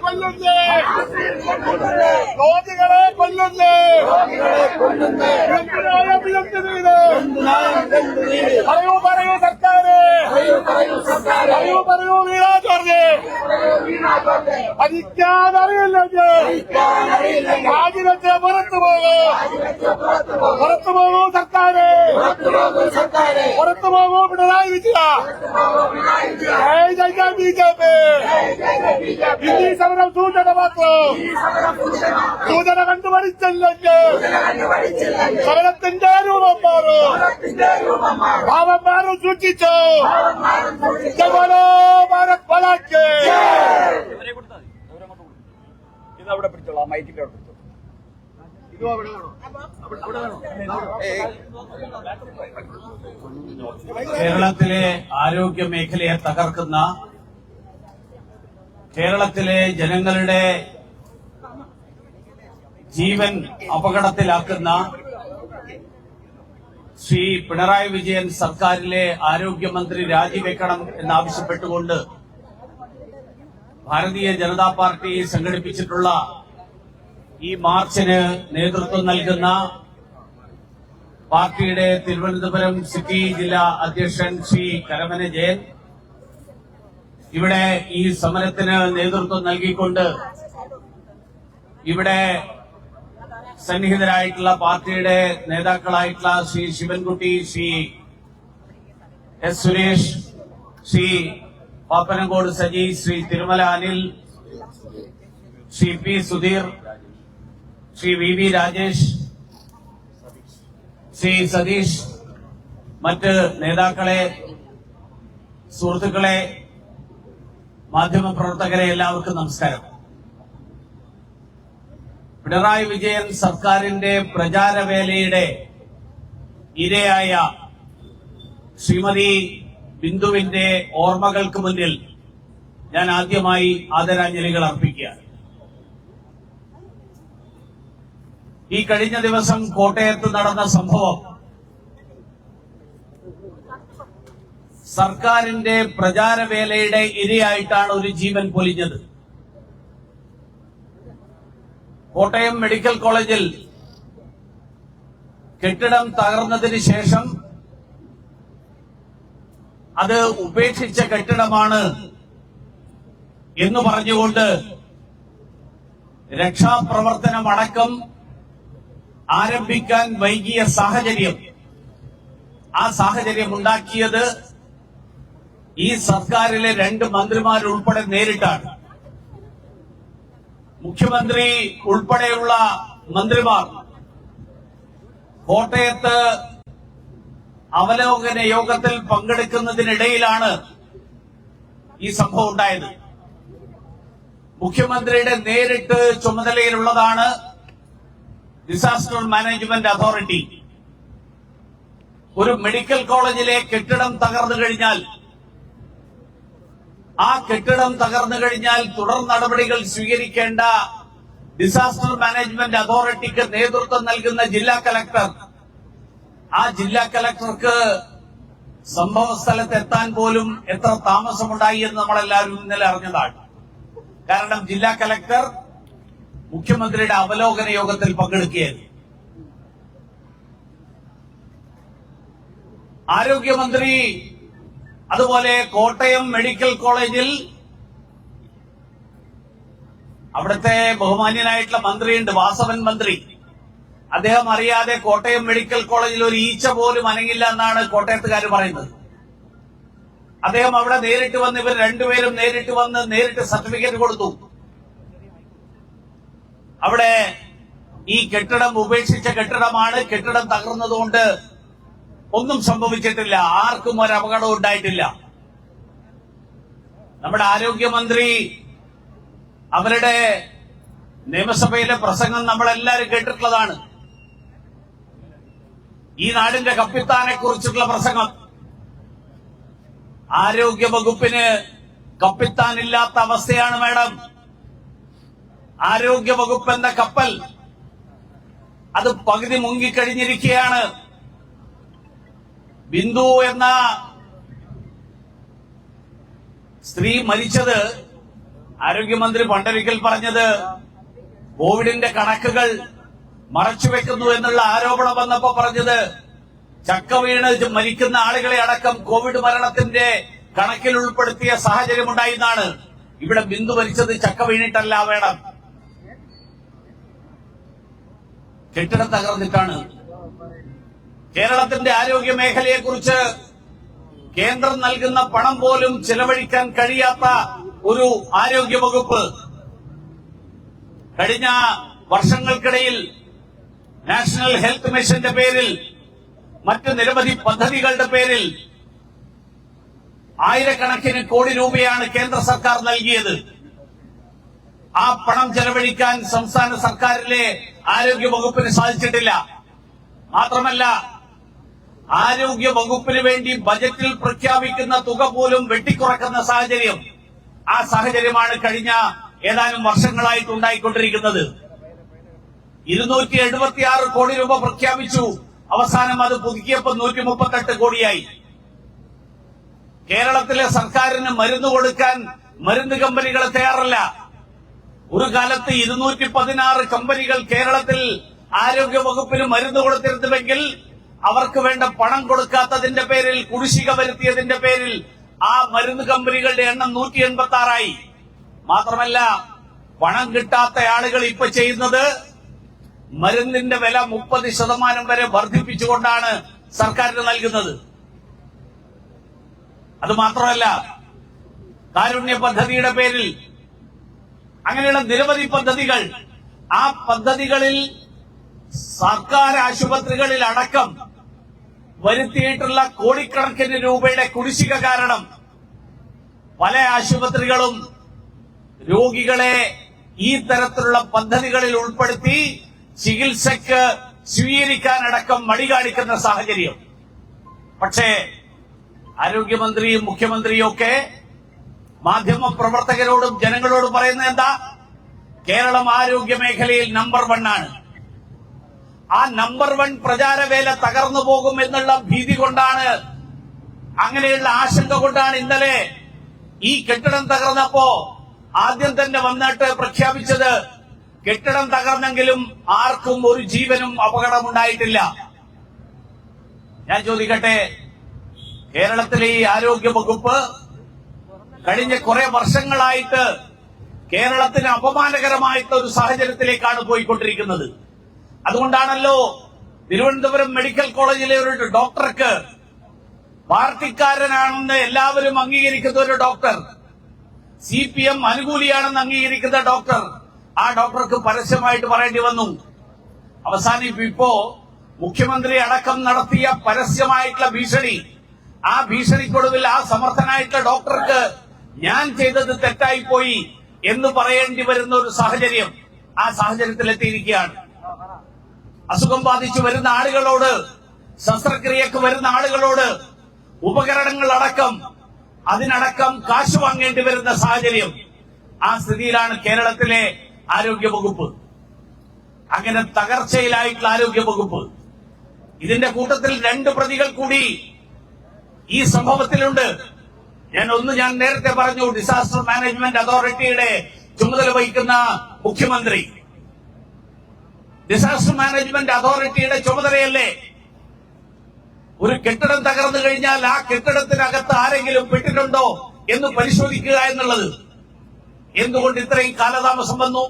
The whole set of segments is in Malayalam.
കൊല്ലുന്നേ, രോഗികളെ കൊല്ലുന്നേ, പറയൂ പറയൂ സർക്കാര്, പറയൂ വീണ ജോർജ്, പഠിക്കാനറിയില്ലെങ്കിൽ രാജിവെച്ച് പുറത്തു പോകൂ സർക്കാര്, പുറത്തു പോകൂ പിണറായി വിജയ. BJP ഹിന്ദി സമരം സൂചന മാത്രം, സൂചന കണ്ടുപഠിച്ചില്ലെങ്കിൽ സമരത്തിന്റെ രൂപം മാറും, ഭാവം മാറും സൂക്ഷിച്ചു. ഭാരത് പലാക്ക് ഇതവിടെ പിടിച്ചോളാം, മൈക്കിന്റെ അവിടെ പിടിച്ചോളാം. കേരളത്തിലെ ആരോഗ്യ മേഖലയെ തകർക്കുന്ന, കേരളത്തിലെ ജനങ്ങളുടെ ജീവൻ അപകടത്തിലാക്കുന്ന ശ്രീ പിണറായി വിജയൻ സർക്കാരിലെ ആരോഗ്യമന്ത്രി രാജിവെക്കണം എന്നാവശ്യപ്പെട്ടുകൊണ്ട് ഭാരതീയ ജനതാ പാർട്ടി സംഘടിപ്പിച്ചിട്ടുള്ള ഈ മാർച്ചിന് നേതൃത്വം നൽകുന്ന പാർട്ടിയുടെ തിരുവനന്തപുരം സിറ്റി ജില്ലാ അധ്യക്ഷൻ ശ്രീ കരമന ജയൻ, ഇവിടെ ഈ സമരത്തിന് നേതൃത്വം നൽകിക്കൊണ്ട് ഇവിടെ സന്നിഹിതരായിട്ടുള്ള പാർട്ടിയുടെ നേതാക്കളായിട്ടുള്ള Shri Sivankutty, Shri S Suresh, Shri Pappanamcode Saji, Shri Thirumala Anil, Shri P Sudheer, Shri V V Rajesh, Shri Satheesh, മറ്റ് നേതാക്കളെ, സുഹൃത്തുക്കളെ, മാധ്യമപ്രവർത്തകരെ എല്ലാവർക്കും നമസ്കാരം. പിണറായി വിജയൻ സർക്കാരിന്റെ പ്രചാരവേലയുടെ ഇരയായ ശ്രീമതി ബിന്ദുവിന്റെ ഓർമ്മകൾക്ക് മുന്നിൽ ഞാൻ ആദ്യമായി ആദരാഞ്ജലികൾ അർപ്പിക്കുകയാണ്. ഈ കഴിഞ്ഞ ദിവസം കോട്ടയത്ത് നടന്ന സംഭവം സർക്കാരിന്റെ പ്രചാരവേലയുടെ ഇരയായിട്ടാണ് ഒരു ജീവൻ പൊലിഞ്ഞത്. കോട്ടയം മെഡിക്കൽ കോളേജിൽ കെട്ടിടം തകർന്നതിന് ശേഷം അത് ഉപേക്ഷിച്ച കെട്ടിടമാണ് എന്ന് പറഞ്ഞുകൊണ്ട് രക്ഷാപ്രവർത്തനമടക്കം ആരംഭിക്കാൻ വൈകിയ സാഹചര്യം, ആ സാഹചര്യം ഉണ്ടാക്കിയത് ഈ സർക്കാരിലെ 2 മന്ത്രിമാരുൾപ്പെടെ നേരിട്ടാണ്. മുഖ്യമന്ത്രി ഉൾപ്പെടെയുള്ള മന്ത്രിമാർ കോട്ടയത്ത് അവലോകന യോഗത്തിൽ പങ്കെടുക്കുന്നതിനിടയിലാണ് ഈ സംഭവം ഉണ്ടായത്. മുഖ്യമന്ത്രിയുടെ നേരിട്ട് ചുമതലയിലുള്ളതാണ് ഡിസാസ്റ്റർ മാനേജ്മെന്റ് അതോറിറ്റി. ഒരു മെഡിക്കൽ കോളേജിലെ കെട്ടിടം തകർന്നു കഴിഞ്ഞാൽ, ആ കെട്ടിടം തകർന്നു കഴിഞ്ഞാൽ തുടർ നടപടികൾ സ്വീകരിക്കേണ്ട ഡിസാസ്റ്റർ മാനേജ്മെന്റ് അതോറിറ്റിക്ക് നേതൃത്വം നൽകുന്ന ജില്ലാ കലക്ടർ, ആ ജില്ലാ കലക്ടർക്ക് സംഭവ സ്ഥലത്ത് എത്താൻ പോലും എത്ര താമസമുണ്ടായി എന്ന് നമ്മളെല്ലാവരും ഇന്നലെ അറിഞ്ഞതാണ്. കാരണം ജില്ലാ കലക്ടർ മുഖ്യമന്ത്രിയുടെ അവലോകന യോഗത്തിൽ പങ്കെടുക്കുകയായിരുന്നു. ആരോഗ്യമന്ത്രി അതുപോലെ കോട്ടയം മെഡിക്കൽ കോളേജിൽ അവിടുത്തെ ബഹുമാന്യനായിട്ടുള്ള മന്ത്രിയുണ്ട്, വാസവൻ മന്ത്രി. അദ്ദേഹം അറിയാതെ കോട്ടയം മെഡിക്കൽ കോളേജിൽ ഒരു ഈച്ച പോലും അനങ്ങില്ല എന്നാണ് കോട്ടയത്തുകാർ പറയുന്നത്. അദ്ദേഹം അവിടെ നേരിട്ട് വന്ന്, ഇവർ രണ്ടുപേരും നേരിട്ട് വന്ന് നേരിട്ട് സർട്ടിഫിക്കറ്റ് കൊടുത്തു. അവിടെ ഈ കെട്ടിടം ഉപേക്ഷിച്ച കെട്ടിടമാണ്, കെട്ടിടം തകർന്നതുകൊണ്ട് ഒന്നും സംഭവിച്ചിട്ടില്ല, ആർക്കും ഒരു അപകടവും ഉണ്ടായിട്ടില്ല. നമ്മുടെ ആരോഗ്യമന്ത്രി അവരുടെ നിയമസഭയിലെ പ്രസംഗം നമ്മളെല്ലാവരും കേട്ടിട്ടുള്ളതാണ്. ഈ നാടിന്റെ കപ്പിത്താനെ കുറിച്ചുള്ള പ്രസംഗം. ആരോഗ്യ വകുപ്പിന് കപ്പിത്താനില്ലാത്ത അവസ്ഥയാണ് മാഡം. ആരോഗ്യ വകുപ്പ് എന്ന കപ്പൽ അത് പകുതി മുങ്ങിക്കഴിഞ്ഞിരിക്കുകയാണ്. ബിന്ദു എന്ന സ്ത്രീ മരിച്ചത് ആരോഗ്യമന്ത്രി പണ്ടൊരിക്കൽ പറഞ്ഞത് കോവിഡിന്റെ കണക്കുകൾ മറച്ചുവെക്കുന്നു എന്നുള്ള ആരോപണം വന്നപ്പോ പറഞ്ഞത് ചക്ക വീണ് മരിക്കുന്ന ആളുകളെ അടക്കം കോവിഡ് മരണത്തിന്റെ കണക്കിൽ ഉൾപ്പെടുത്തിയ സാഹചര്യമുണ്ടായി എന്നാണ്. ഇവിടെ ബിന്ദു മരിച്ചത് ചക്ക വീണിട്ടല്ല, വേണം കെട്ടിടം തകർന്നിട്ടാണ്. കേരളത്തിന്റെ ആരോഗ്യ മേഖലയെക്കുറിച്ച് കേന്ദ്രം നൽകുന്ന പണം പോലും ചെലവഴിക്കാൻ കഴിയാത്ത ഒരു ആരോഗ്യ വകുപ്പ് കഴിഞ്ഞ വർഷങ്ങൾക്കിടയിൽ നാഷണൽ ഹെൽത്ത് മിഷന്റെ പേരിൽ മറ്റ് നിരവധി പദ്ധതികളുടെ പേരിൽ ആയിരക്കണക്കിന് കോടി രൂപയാണ് കേന്ദ്ര സർക്കാർ നൽകിയത്. ആ പണം ചെലവഴിക്കാൻ സംസ്ഥാന സർക്കാരിലെ ആരോഗ്യ വകുപ്പിന് സാധിച്ചിട്ടില്ല. മാത്രമല്ല, ആരോഗ്യ വകുപ്പിന് വേണ്ടി ബജറ്റിൽ പ്രഖ്യാപിക്കുന്ന തുക പോലും വെട്ടിക്കുറക്കുന്ന സാഹചര്യം, ആ സാഹചര്യമാണ് കഴിഞ്ഞ ഏതാനും വർഷങ്ങളായിട്ട് ഉണ്ടായിക്കൊണ്ടിരിക്കുന്നത്. 276 കോടി രൂപ പ്രഖ്യാപിച്ചു, അവസാനം അത് പുതുക്കിയപ്പോൾ 138 കോടിയായി. കേരളത്തിലെ സർക്കാരിന് മരുന്ന് കൊടുക്കാൻ മരുന്ന് കമ്പനികൾ തയ്യാറല്ല. ഒരു കാലത്ത് 216 കമ്പനികൾ കേരളത്തിൽ ആരോഗ്യ വകുപ്പിന് മരുന്ന് കൊടുത്തിരുന്നുവെങ്കിൽ അവർക്ക് വേണ്ട പണം കൊടുക്കാത്തതിന്റെ പേരിൽ, കുടിശ്ശിക വരുത്തിയതിന്റെ പേരിൽ ആ മരുന്ന് കമ്പനികളുടെ എണ്ണം 186 മാത്രമല്ല, പണം കിട്ടാത്ത ആളുകൾ ഇപ്പൊ ചെയ്യുന്നത് മരുന്നിന്റെ വില 30% വരെ വർദ്ധിപ്പിച്ചുകൊണ്ടാണ് സർക്കാരിന് നൽകുന്നത്. അത് മാത്രമല്ല, കാരുണ്യ പദ്ധതിയുടെ പേരിൽ അങ്ങനെയുള്ള നിരവധി പദ്ധതികൾ, ആ പദ്ധതികളിൽ സർക്കാർ ആശുപത്രികളിൽ അടക്കം വരുത്തിയിട്ടുള്ള കോടിക്കണക്കിന് രൂപയുടെ കുടിശ്ശിക കാരണം പല ആശുപത്രികളും രോഗികളെ ഈ തരത്തിലുള്ള പദ്ധതികളിൽ ഉൾപ്പെടുത്തി ചികിത്സയ്ക്ക് സ്വീകരിക്കാനടക്കം മടി കാണിക്കുന്ന സാഹചര്യം. പക്ഷേ ആരോഗ്യമന്ത്രിയും മുഖ്യമന്ത്രിയും ഒക്കെ മാധ്യമ പ്രവർത്തകരോടും ജനങ്ങളോടും പറയുന്നത് എന്താ? കേരളം ആരോഗ്യ മേഖലയിൽ നമ്പർ 1 ആണ്. ആ നമ്പർ 1 പ്രചാരവേല തകർന്നു പോകും എന്നുള്ള ഭീതി കൊണ്ടാണ്, അങ്ങനെയുള്ള ആശങ്ക കൊണ്ടാണ് ഇന്നലെ ഈ കെട്ടിടം തകർന്നപ്പോ ആദ്യം തന്നെ വന്നിട്ട് പ്രഖ്യാപിച്ചത് കെട്ടിടം തകർന്നെങ്കിലും ആർക്കും ഒരു ജീവനും അപകടമുണ്ടായിട്ടില്ല. ഞാൻ ചോദിക്കട്ടെ, കേരളത്തിലെ ഈ ആരോഗ്യ വകുപ്പ് കഴിഞ്ഞ കുറെ വർഷങ്ങളായിട്ട് കേരളത്തിന് അപമാനകരമായിട്ടുള്ള ഒരു സാഹചര്യത്തിലേക്കാണ് പോയിക്കൊണ്ടിരിക്കുന്നത്. അതുകൊണ്ടാണല്ലോ തിരുവനന്തപുരം മെഡിക്കൽ കോളേജിലെ ഒരു ഡോക്ടർക്ക്, പാർട്ടിക്കാരനാണെന്ന് എല്ലാവരും അംഗീകരിക്കുന്ന ഒരു ഡോക്ടർ, CPM അനുകൂലിയാണെന്ന് അംഗീകരിക്കുന്ന ഡോക്ടർ, ആ ഡോക്ടർക്ക് പരസ്യമായിട്ട് പറയേണ്ടി വന്നു. അവസാനം ഇപ്പോ മുഖ്യമന്ത്രി അടക്കം നടത്തിയ പരസ്യമായിട്ടുള്ള ഭീഷണി, ആ ഭീഷണിക്കൊടുവിൽ ആ സമർത്ഥനായിട്ടുള്ള ഡോക്ടർക്ക് ഞാൻ ചെയ്തത് തെറ്റായിപ്പോയി എന്ന് പറയേണ്ടി വരുന്ന ഒരു സാഹചര്യം, ആ സാഹചര്യത്തിലെത്തിയിരിക്കുകയാണ്. അസുഖം ബാധിച്ചു വരുന്ന ആളുകളോട്, ശസ്ത്രക്രിയക്ക് വരുന്ന ആളുകളോട് ഉപകരണങ്ങൾ അടക്കം, അതിനടക്കം കാശ് വാങ്ങേണ്ടി വരുന്ന സാഹചര്യം, ആ സ്ഥിതിയിലാണ് കേരളത്തിലെ ആരോഗ്യ വകുപ്പ്. അങ്ങനെ തകർച്ചയിലായിട്ടുള്ള ആരോഗ്യ വകുപ്പ്. ഇതിന്റെ കൂട്ടത്തിൽ 2 പ്രതികൾ കൂടി ഈ സംഭവത്തിലുണ്ട്. ഞാൻ നേരത്തെ പറഞ്ഞു, ഡിസാസ്റ്റർ മാനേജ്മെന്റ് അതോറിറ്റിയുടെ ചുമതല വഹിക്കുന്ന മുഖ്യമന്ത്രി. ഡിസാസ്റ്റർ മാനേജ്മെന്റ് അതോറിറ്റിയുടെ ചുമതലയല്ലേ ഒരു കെട്ടിടം തകർന്നു കഴിഞ്ഞാൽ ആ കെട്ടിടത്തിനകത്ത് ആരെങ്കിലും പെട്ടിട്ടുണ്ടോ എന്ന് പരിശോധിക്കുക എന്നുള്ളത്? എന്തുകൊണ്ട് ഇത്രയും കാലതാമസം വന്നു?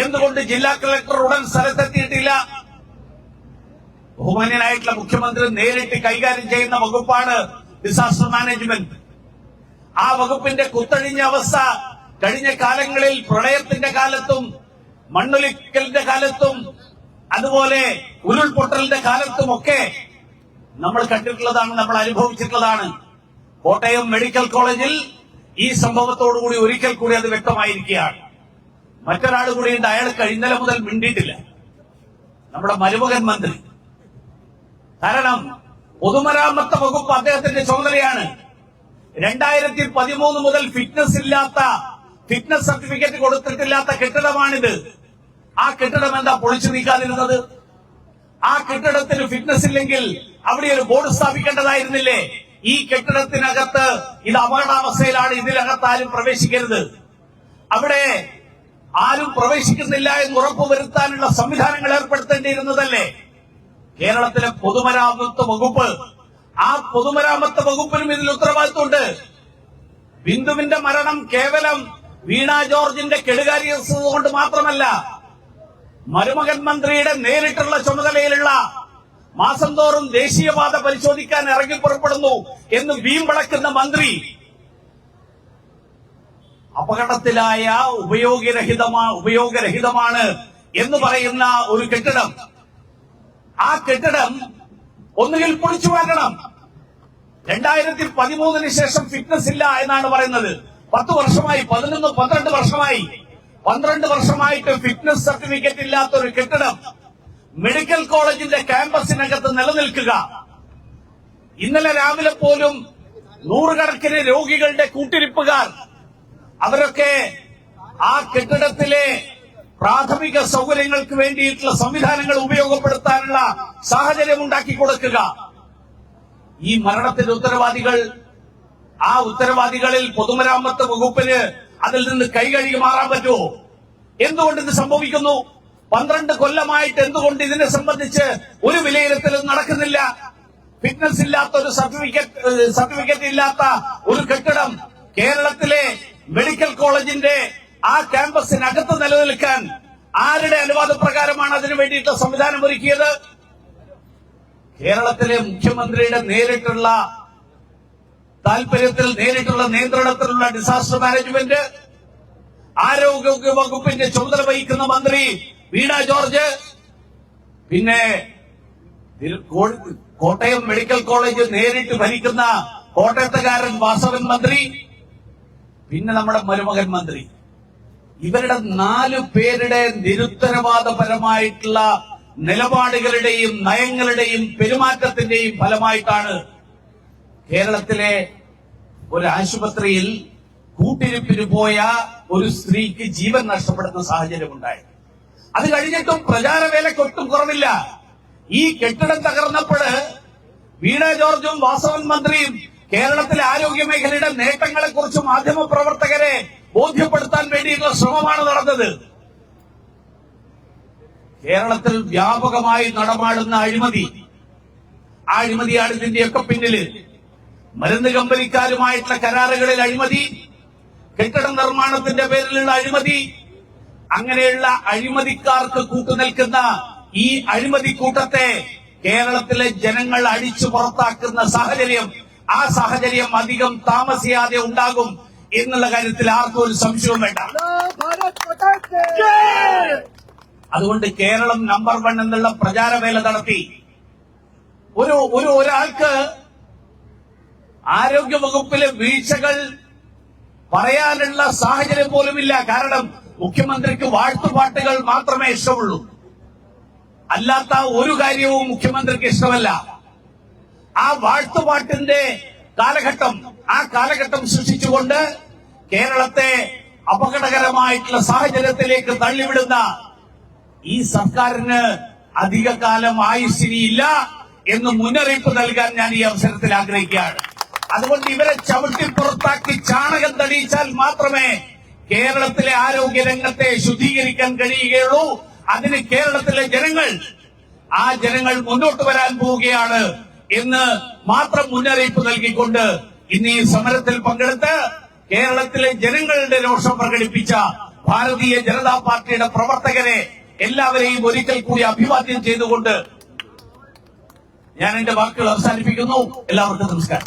എന്തുകൊണ്ട് ജില്ലാ കളക്ടർ ഉടൻ സ്ഥലത്തെത്തിയിട്ടില്ല? ബഹുമാന്യനായിട്ടുള്ള മുഖ്യമന്ത്രി നേരിട്ട് കൈകാര്യം ചെയ്യുന്ന വകുപ്പാണ് ഡിസാസ്റ്റർ മാനേജ്മെന്റ്. ആ വകുപ്പിന്റെ കുത്തഴിഞ്ഞ അവസ്ഥ കഴിഞ്ഞ കാലങ്ങളിൽ പ്രളയത്തിന്റെ കാലത്തും മണ്ണൊലിക്കലിന്റെ കാലത്തും അതുപോലെ ഉരുൾപൊട്ടലിന്റെ കാലത്തുമൊക്കെ നമ്മൾ കണ്ടിട്ടുള്ളതാണ്, നമ്മൾ അനുഭവിച്ചിട്ടുള്ളതാണ്. കോട്ടയം മെഡിക്കൽ കോളേജിൽ ഈ സംഭവത്തോടുകൂടി ഒരിക്കൽ കൂടി അത് വ്യക്തമായിരിക്കുകയാണ്. മറ്റൊരാൾ കൂടിയുണ്ട്, അയാൾ ഇന്നലെ മുതൽ മിണ്ടിയിട്ടില്ല, നമ്മുടെ മരുമകൻ മന്ത്രി. കാരണം പൊതുമരാമത്ത് വകുപ്പ് അദ്ദേഹത്തിന്റെ ചുമതലയാണ്. 2013 മുതൽ ഫിറ്റ്നസ് സർട്ടിഫിക്കറ്റ് കൊടുത്തിട്ടില്ലാത്ത കെട്ടിടമാണിത്. ആ കെട്ടിടം എന്താ പൊളിച്ചു നീക്കാതിരുന്നത്? ആ കെട്ടിടത്തിന് ഫിറ്റ്നസ് ഇല്ലെങ്കിൽ അവിടെ ഒരു ബോർഡ് സ്ഥാപിക്കേണ്ടതായിരുന്നില്ലേ? ഈ കെട്ടിടത്തിനകത്ത് ഇത് അപകടാവസ്ഥയിലാണ്, ഇതിനകത്ത് ആരും പ്രവേശിക്കരുത്. അവിടെ ആരും പ്രവേശിക്കുന്നില്ല എന്ന് ഉറപ്പുവരുത്താനുള്ള സംവിധാനങ്ങൾ ഏർപ്പെടുത്തേണ്ടിയിരുന്നതല്ലേ? കേരളത്തിലെ പൊതുമരാമത്ത് വകുപ്പ്, ആ പൊതുമരാമത്ത് വകുപ്പിനും ഇതിൽ ഉത്തരവാദിത്വമുണ്ട്. ബിന്ദുവിന്റെ മരണം കേവലം വീണ ജോർജിന്റെ കെടുകാര്യസ്ഥത കൊണ്ട് മാത്രമല്ല, മരുമകൻ മന്ത്രിയുടെ നേരിട്ടുള്ള ചുമതലയിലുള്ള മാസം തോറും ദേശീയപാത പരിശോധിക്കാൻ ഇറങ്ങി പുറപ്പെടുന്നു എന്ന് വീമ്പളക്കുന്ന മന്ത്രി അപകടത്തിലായ ഉപയോഗരഹിതമാണ് എന്ന് പറയുന്ന ഒരു കെട്ടിടം, ആ കെട്ടിടം ഒന്നുകിൽ പൊളിച്ചു മാറ്റണം. 2013 ശേഷം ഫിറ്റ്നസ് ഇല്ല എന്നാണ് പറയുന്നത്. 10 വർഷമായി, 12 വർഷമായി, 12 വർഷമായിട്ട് ഫിറ്റ്നസ് സർട്ടിഫിക്കറ്റ് ഇല്ലാത്ത ഒരു കെട്ടിടം മെഡിക്കൽ കോളേജിന്റെ ക്യാമ്പസിനകത്ത് നിലനിൽക്കുക. ഇന്നലെ രാവിലെ പോലും നൂറുകണക്കിന് രോഗികളുടെ കൂട്ടിരിപ്പുകാർ അവരൊക്കെ ആ കെട്ടിടത്തിലെ പ്രാഥമിക സൗകര്യങ്ങൾക്ക് വേണ്ടിയിട്ടുള്ള സംവിധാനങ്ങൾ ഉപയോഗപ്പെടുത്താനുള്ള സാഹചര്യം ഉണ്ടാക്കി കൊടുക്കുക. ഈ മരണത്തിന്റെ ഉത്തരവാദികൾ, ആ ഉത്തരവാദികളിൽ പൊതുമരാമത്ത് വകുപ്പിന് അതിൽ നിന്ന് കൈകഴുകി മാറാൻ പറ്റുമോ? എന്തുകൊണ്ട് ഇത് സംഭവിക്കുന്നു? 12 കൊല്ലമായിട്ട് എന്തുകൊണ്ട് ഇതിനെ സംബന്ധിച്ച് ഒരു വിലയിരുത്തലും നടക്കുന്നില്ല? ഫിറ്റ്നസ് ഇല്ലാത്ത ഒരു സർട്ടിഫിക്കറ്റ് ഇല്ലാത്ത ഒരു കെട്ടിടം കേരളത്തിലെ മെഡിക്കൽ കോളേജിന്റെ ആ ക്യാമ്പസിനകത്ത് നിലനിൽക്കാൻ ആരുടെ അനുവാദപ്രകാരമാണ് അതിനു വേണ്ടിയിട്ടുള്ള സംവിധാനം ഒരുക്കിയത്? കേരളത്തിലെ മുഖ്യമന്ത്രിയുടെ നേരിട്ടുള്ള താൽപര്യത്തിൽ, നേരിട്ടുള്ള നിയന്ത്രണത്തിലുള്ള ഡിസാസ്റ്റർ മാനേജ്മെന്റ്, ആരോഗ്യ വകുപ്പിന്റെ ചുമതല വഹിക്കുന്ന മന്ത്രി വീണ ജോർജ്, പിന്നെ കോട്ടയം മെഡിക്കൽ കോളേജ് നേരിട്ട് ഭരിക്കുന്ന കോട്ടയത്തുകാരൻ വാസവൻ മന്ത്രി, പിന്നെ നമ്മുടെ മരുമകൻ മന്ത്രി. ഇവരുടെ 4 പേരുടെ നിരുത്തരവാദപരമായിട്ടുള്ള നിലപാടുകളുടെയും നയങ്ങളുടെയും പെരുമാറ്റത്തിന്റെയും ഫലമായിട്ടാണ് കേരളത്തിലെ ഒരു ആശുപത്രിയിൽ കൂട്ടിരിപ്പിന് പോയ ഒരു സ്ത്രീക്ക് ജീവൻ നഷ്ടപ്പെടുന്ന സാഹചര്യമുണ്ടായി. അത് കഴിഞ്ഞിട്ടും പ്രചാരവേലക്കൊട്ടും കുറവില്ല. ഈ കെട്ടിടം തകർന്നപ്പോൾ വീണ ജോർജും വാസവൻ മന്ത്രിയും കേരളത്തിലെ ആരോഗ്യ മേഖലയുടെ നേട്ടങ്ങളെക്കുറിച്ച് മാധ്യമപ്രവർത്തകരെ ബോധ്യപ്പെടുത്താൻ വേണ്ടിയിട്ടുള്ള ശ്രമമാണ് നടന്നത്. കേരളത്തിൽ വ്യാപകമായി നടമാടുന്ന അഴിമതി, ആ അഴിമതിയാണ് ഇതിന്റെയൊക്കെ പിന്നില്. മരുന്ന് കമ്പനിക്കാരുമായിട്ടുള്ള കരാറുകളിൽ അഴിമതി, കെട്ടിട നിർമ്മാണത്തിന്റെ പേരിലുള്ള അഴിമതി, അങ്ങനെയുള്ള അഴിമതിക്കാർക്ക് കൂട്ടുനിൽക്കുന്ന ഈ അഴിമതി കൂട്ടത്തെ കേരളത്തിലെ ജനങ്ങൾ അടിച്ചു പുറത്താക്കുന്ന സാഹചര്യം, ആ സാഹചര്യം അധികം താമസിയാതെ ഉണ്ടാകും എന്നുള്ള കാര്യത്തിൽ ആർക്കും ഒരു സംശയവും വേണ്ട. അതുകൊണ്ട് കേരളം നമ്പർ 1 എന്നുള്ള പ്രചാരവേല നടത്തി. ഒരാൾക്ക് ആരോഗ്യ വകുപ്പിലെ വീഴ്ചകൾ പറയാനുള്ള സാഹചര്യം പോലുമില്ല. കാരണം മുഖ്യമന്ത്രിക്ക് വാഴ്ത്തുപാട്ടുകൾ മാത്രമേ ഇഷ്ടമുള്ളൂ, അല്ലാത്ത ഒരു കാര്യവും മുഖ്യമന്ത്രിക്ക് ഇഷ്ടമല്ല. ആ വാഴ്ത്തുപാട്ടിന്റെ കാലഘട്ടം, ആ കാലഘട്ടം സൃഷ്ടിച്ചുകൊണ്ട് കേരളത്തെ അപകടകരമായിട്ടുള്ള സാഹചര്യത്തിലേക്ക് തള്ളിവിടുന്ന ഈ സർക്കാരിന് അധികകാലം ആയുസ്സിനിയില്ല എന്ന് മുന്നറിയിപ്പ് നൽകാൻ ഞാൻ ഈ അവസരത്തിൽ ആഗ്രഹിക്കുകയാണ്. അതുകൊണ്ട് ഇവരെ ചവിട്ടി പുറത്താക്കി ചാണകം തെളിയിച്ചാൽ മാത്രമേ കേരളത്തിലെ ആരോഗ്യ രംഗത്തെ ശുദ്ധീകരിക്കാൻ കഴിയുകയുള്ളൂ. അതിന് കേരളത്തിലെ ആ ജനങ്ങൾ മുന്നോട്ട് വരാൻ പോവുകയാണ് എന്ന് മാത്രം മുന്നറിയിപ്പ് നൽകിക്കൊണ്ട് ഇന്ന് ഈ സമരത്തിൽ പങ്കെടുത്ത് കേരളത്തിലെ ജനങ്ങളുടെ രോഷം പ്രകടിപ്പിച്ച ഭാരതീയ ജനതാ പാർട്ടിയുടെ പ്രവർത്തകരെ എല്ലാവരെയും ഒരിക്കൽ കൂടി അഭിവാദ്യം ചെയ്തുകൊണ്ട് ഞാൻ എന്റെ വാക്കുകൾ അവസാനിപ്പിക്കുന്നു. എല്ലാവർക്കും നമസ്കാരം.